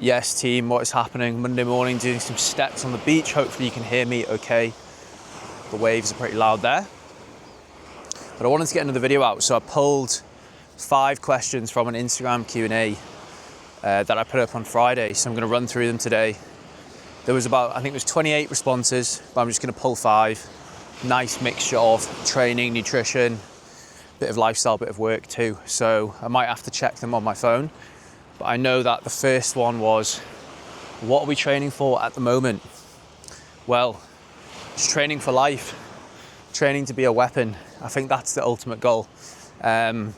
Yes team, what is happening? Monday morning, doing some steps on the beach. Hopefully you can hear me okay. The waves are pretty loud there. But I wanted to get another video out, so I pulled 5 questions from an Instagram Q&A that I put up on Friday. So I'm going to run through them today. There was about, I think it was 28 responses, but I'm just going to pull 5. Nice mixture of training, nutrition, bit of lifestyle, bit of work too. So I might have to check them on my phone. But I know that the first one was, what are we training for at the moment? Well, it's training for life, training to be a weapon. I think that's the ultimate goal. No,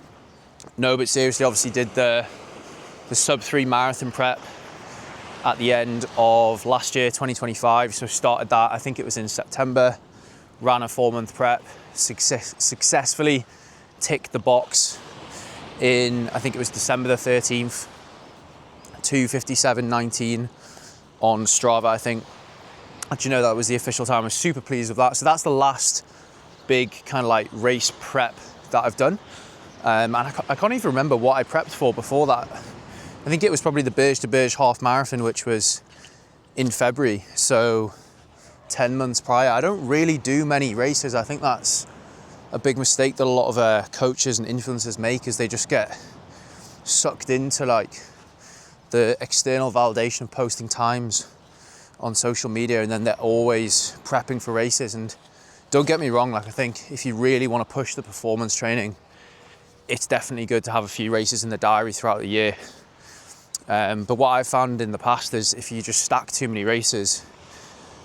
but seriously, obviously did the sub 3 marathon prep at the end of last year, 2025. So started that, I think it was in September, ran a 4-month prep, successfully ticked the box in, I think it was December the 13th, 2:57:19 on Strava, I think. Actually, no, that was the official time. I was super pleased with that. So that's the last big kind of like race prep that I've done. And I can't even remember what I prepped for before that. I think it was probably the Burj to Burj half marathon, which was in February. So 10 months prior. I don't really do many races. I think that's a big mistake that a lot of coaches and influencers make, is they just get sucked into like the external validation of posting times on social media, and then they're always prepping for races. And don't get me wrong, like I think if you really want to push the performance training, it's definitely good to have a few races in the diary throughout the year. But what I've found in the past is if you just stack too many races,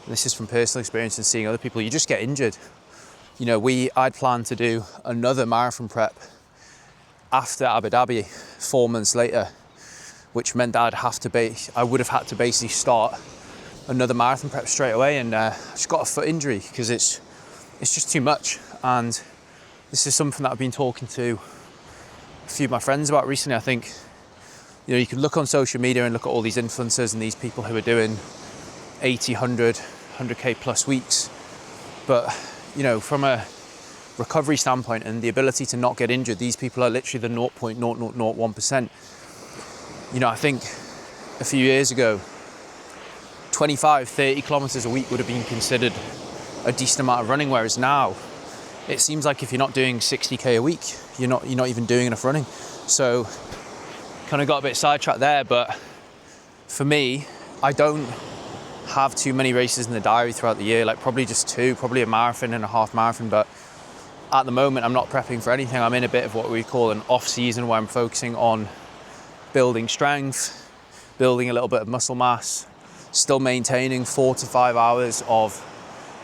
and this is from personal experience and seeing other people, you just get injured. You know, I'd planned to do another marathon prep after Abu Dhabi 4 months later, which meant that I would have had to basically start another marathon prep straight away, and I just got a foot injury because it's just too much. And this is something that I've been talking to a few of my friends about recently. I think, you know, you can look on social media and look at all these influencers and these people who are doing 80, 100, 100k plus weeks. But, you know, from a recovery standpoint and the ability to not get injured, these people are literally the 0.0001%. You know, I think a few years ago, 25, 30 kilometers a week would have been considered a decent amount of running, whereas now it seems like if you're not doing 60k a week, you're not even doing enough running. So kind of got a bit sidetracked there, but for me, I don't have too many races in the diary throughout the year, like probably just 2, probably a marathon and a half marathon. But at the moment, I'm not prepping for anything. I'm in a bit of what we call an off season, where I'm focusing on building strength, building a little bit of muscle mass, still maintaining 4 to 5 hours of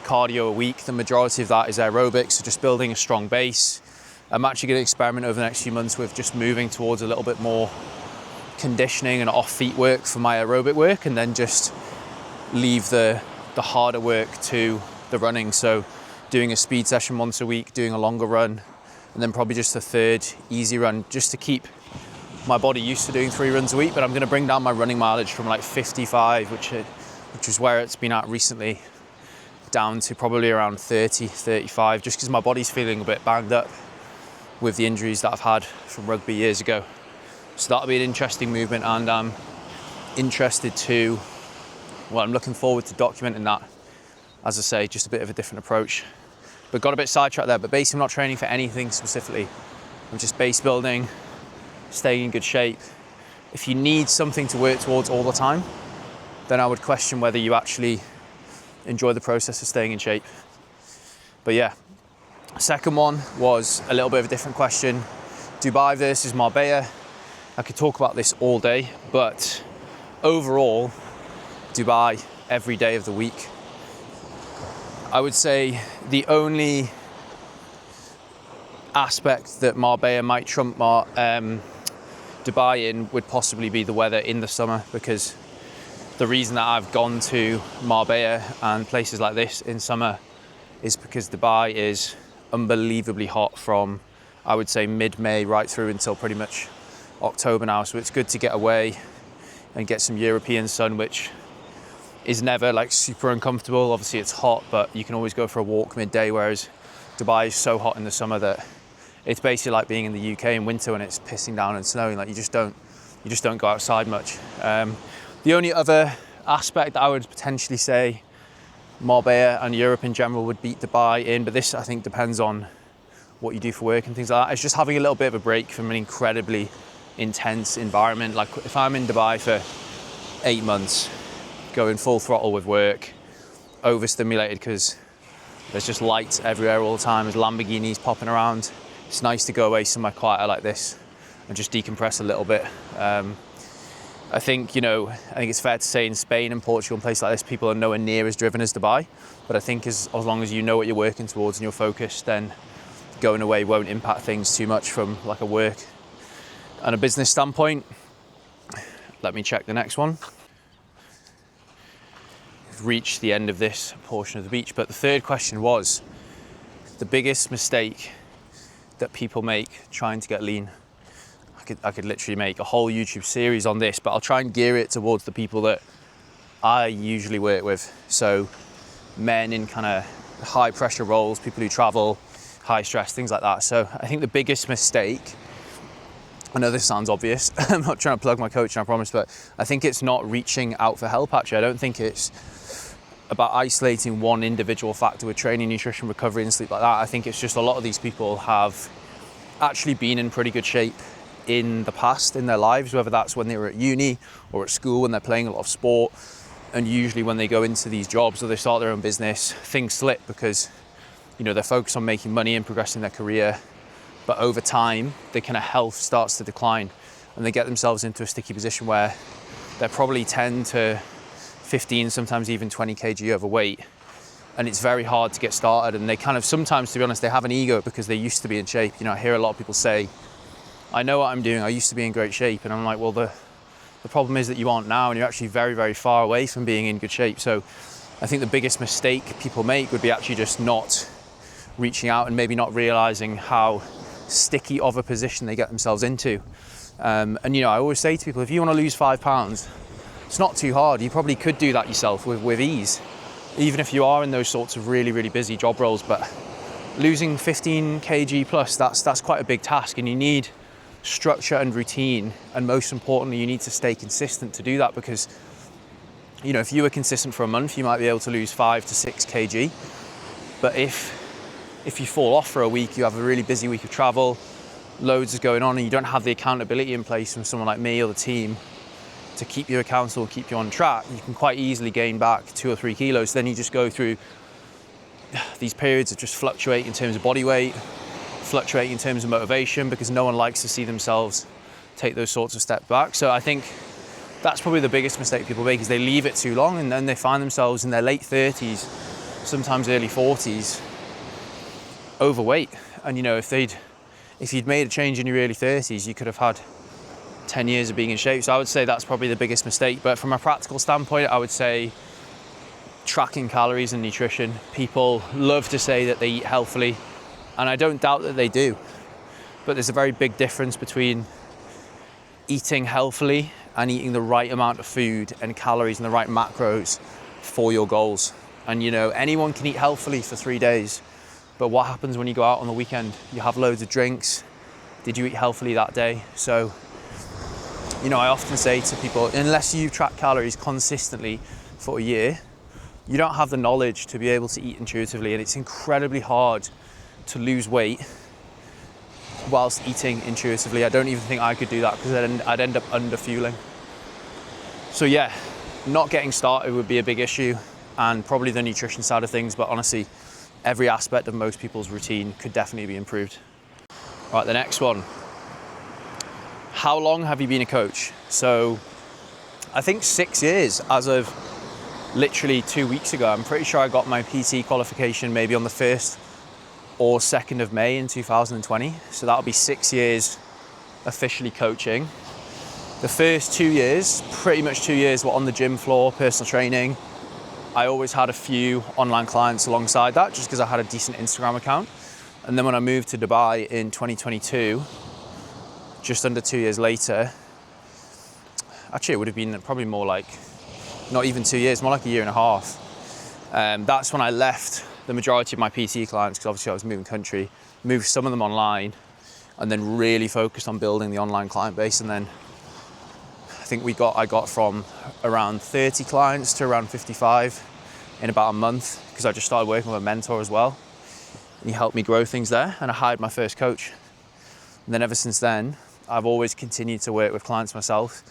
cardio a week. The majority of that is aerobics, so just building a strong base. I'm actually going to experiment over the next few months with just moving towards a little bit more conditioning and off-feet work for my aerobic work, and then just leave the harder work to the running. So doing a speed session once a week, doing a longer run, and then probably just a third easy run, just to keep my body used to doing 3 runs a week. But I'm going to bring down my running mileage from like 55, which is where it's been at recently, down to probably around 30, 35, just because my body's feeling a bit banged up with the injuries that I've had from rugby years ago. So that'll be an interesting movement, and I'm interested to, well, I'm looking forward to documenting that. As I say, just a bit of a different approach. But got a bit sidetracked there, but basically I'm not training for anything specifically. I'm just base building, staying in good shape. If you need something to work towards all the time, then I would question whether you actually enjoy the process of staying in shape. But yeah, second one was a little bit of a different question. Dubai versus Marbella. I could talk about this all day, but overall, Dubai every day of the week. I would say the only aspect that Marbella might trump Dubai in would possibly be the weather in the summer, because the reason that I've gone to Marbella and places like this in summer is because Dubai is unbelievably hot from, I would say, mid-May right through until pretty much October now. So it's good to get away and get some European sun, which is never like super uncomfortable. Obviously it's hot, but you can always go for a walk midday, whereas Dubai is so hot in the summer that it's basically like being in the UK in winter when it's pissing down and snowing. Like you just don't go outside much. The only other aspect that I would potentially say Marbella and Europe in general would beat Dubai in, but this I think depends on what you do for work and things like that. It's just having a little bit of a break from an incredibly intense environment. Like if I'm in Dubai for 8 months, going full throttle with work, overstimulated because there's just lights everywhere all the time, there's Lamborghinis popping around. It's nice to go away somewhere quieter like this and just decompress a little bit. I think it's fair to say in Spain and Portugal and places like this, people are nowhere near as driven as Dubai. But I think as long as you know what you're working towards and you're focused, then going away won't impact things too much from like a work and a business standpoint. Let me check the next one. We've reached the end of this portion of the beach, but the third question was the biggest mistake that people make trying to get lean. I could literally make a whole YouTube series on this, but I'll try and gear it towards the people that I usually work with. So men in kind of high pressure roles, people who travel, high stress, things like that. So I think the biggest mistake, I know this sounds obvious, I'm not trying to plug my coach, I promise, but I think it's not reaching out for help actually. I don't think it's about isolating one individual factor with training, nutrition, recovery and sleep like that. I think it's just a lot of these people have actually been in pretty good shape in the past in their lives, whether that's when they were at uni or at school when they're playing a lot of sport. And usually when they go into these jobs or they start their own business, things slip because they're focused on making money and progressing their career, but over time their kind of health starts to decline and they get themselves into a sticky position where they're probably 10 to 15, sometimes even 20 kg overweight, and it's very hard to get started. And they kind of sometimes, to be honest, they have an ego because they used to be in shape. I hear a lot of people say, I know what I'm doing, I used to be in great shape. And I'm like, well, the problem is that you aren't now, and you're actually very, very far away from being in good shape. So I think the biggest mistake people make would be actually just not reaching out and maybe not realizing how sticky of a position they get themselves into. And I always say to people, if you want to lose 5 pounds, it's not too hard. You probably could do that yourself with ease, even if you are in those sorts of really, really busy job roles. But losing 15 kg plus, that's quite a big task, and you need structure and routine, and most importantly you need to stay consistent to do that, because if you were consistent for a month you might be able to lose 5 to 6 kg, but if you fall off for a week, you have a really busy week of travel, loads is going on, and you don't have the accountability in place from someone like me or the team to keep you accountable, keep you on track, you can quite easily gain back 2 or 3 kilos. Then you just go through these periods of just fluctuate in terms of body weight, fluctuate in terms of motivation, because no one likes to see themselves take those sorts of steps back. So I think that's probably the biggest mistake people make, is they leave it too long and then they find themselves in their late 30s, sometimes early 40s, overweight. And if you'd made a change in your early 30s, you could have had 10 years of being in shape. So I would say that's probably the biggest mistake. But from a practical standpoint, I would say tracking calories and nutrition. People love to say that they eat healthily, and I don't doubt that they do, but there's a very big difference between eating healthily and eating the right amount of food and calories and the right macros for your goals. And anyone can eat healthily for 3 days, but what happens when you go out on the weekend? You have loads of drinks. Did you eat healthily that day? So I often say to people, unless you track calories consistently for a year, you don't have the knowledge to be able to eat intuitively, and it's incredibly hard to lose weight whilst eating intuitively. I don't even think I could do that, because I'd end up under fueling. So yeah, not getting started would be a big issue, and probably the nutrition side of things, but honestly, every aspect of most people's routine could definitely be improved. Right, the next one. How long have you been a coach? So I think 6 years as of literally 2 weeks ago. I'm pretty sure I got my PT qualification maybe on the 1st or 2nd of May in 2020. So that'll be 6 years officially coaching. The first 2 years, pretty much 2 years, were on the gym floor, personal training. I always had a few online clients alongside that, just because I had a decent Instagram account. And then when I moved to Dubai in 2022, just under 2 years later, actually it would have been probably more like, not even 2 years, more like a year and a half. That's when I left the majority of my PT clients, because obviously I was moving country, moved some of them online, and then really focused on building the online client base. And then think I got from around 30 clients to around 55 in about a month, because I just started working with a mentor as well. And he helped me grow things there, and I hired my first coach. And then ever since then, I've always continued to work with clients myself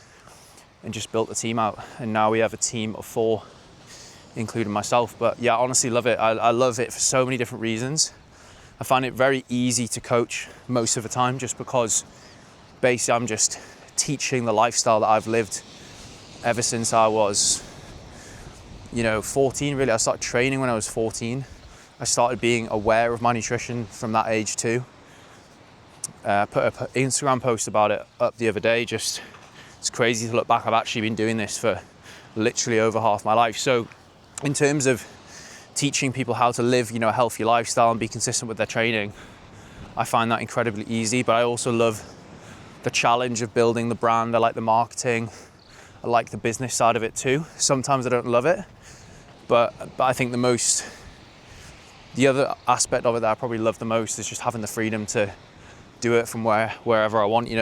and just built the team out. And now we have a team of 4, including myself. But yeah, I honestly love it. I love it for so many different reasons. I find it very easy to coach most of the time, just because basically I'm just teaching the lifestyle that I've lived ever since I was, 14 really. I started training when I was 14. I started being aware of my nutrition from that age too. I put an Instagram post about it up the other day. Just, it's crazy to look back. I've actually been doing this for literally over half my life. So in terms of teaching people how to live, a healthy lifestyle and be consistent with their training, I find that incredibly easy. But I also love the challenge of building the brand. I like the marketing. I like the business side of it too. Sometimes I don't love it, but I think the other aspect of it that I probably love the most is just having the freedom to do it from wherever I want.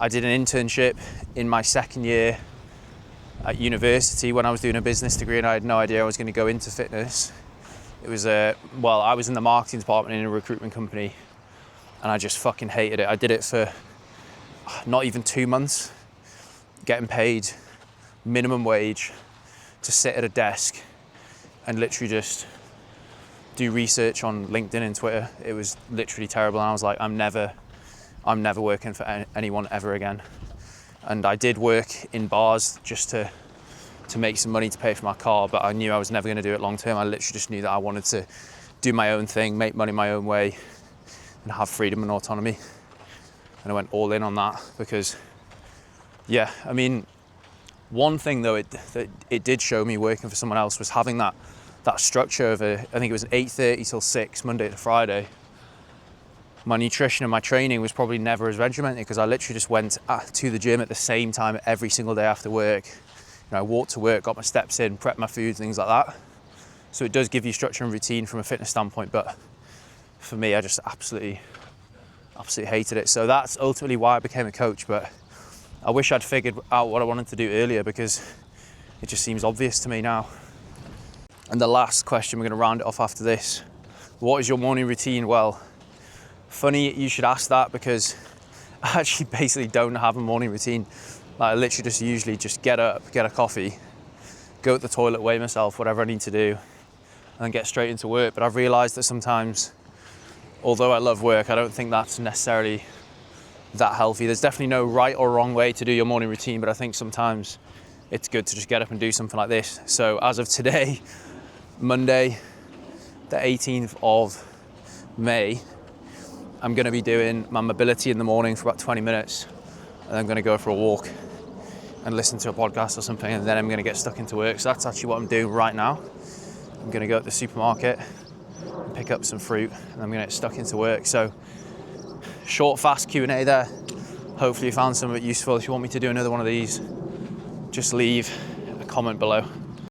I did an internship in my second year at university when I was doing a business degree, and I had no idea I was going to go into fitness. It was I was in the marketing department in a recruitment company, and I just fucking hated it. I did it for not even 2 months, getting paid minimum wage to sit at a desk and literally just do research on LinkedIn and Twitter. It was literally terrible, and I was like, I'm never working for anyone ever again. And I did work in bars just to make some money to pay for my car, but I knew I was never going to do it long term. I literally just knew that I wanted to do my own thing, make money my own way, and have freedom and autonomy. And I went all in on that because, one thing though that it did show me working for someone else was having that structure of I think it was 8:30 till 6, Monday to Friday. My nutrition and my training was probably never as regimented, because I literally just went to the gym at the same time every single day after work. I walked to work, got my steps in, prepped my food, things like that. So it does give you structure and routine from a fitness standpoint, but for me, I just absolutely hated it. So that's ultimately why I became a coach, but I wish I'd figured out what I wanted to do earlier, because it just seems obvious to me now. And the last question, we're going to round it off after this. What is your morning routine? Well, funny you should ask that, because I actually basically don't have a morning routine. I literally just usually just get up, get a coffee, go to the toilet, weigh myself, whatever I need to do, and then get straight into work. But I've realised that sometimes, although I love work, I don't think that's necessarily that healthy. There's definitely no right or wrong way to do your morning routine, but I think sometimes it's good to just get up and do something like this. So as of today, Monday, the 18th of May, I'm going to be doing my mobility in the morning for about 20 minutes, and I'm going to go for a walk and listen to a podcast or something, and then I'm going to get stuck into work. So that's actually what I'm doing right now. I'm going to go to the supermarket and pick up some fruit, and I'm going to get stuck into work. So short, fast Q&A there. Hopefully you found some of it useful. If you want me to do another one of these, just leave a comment below.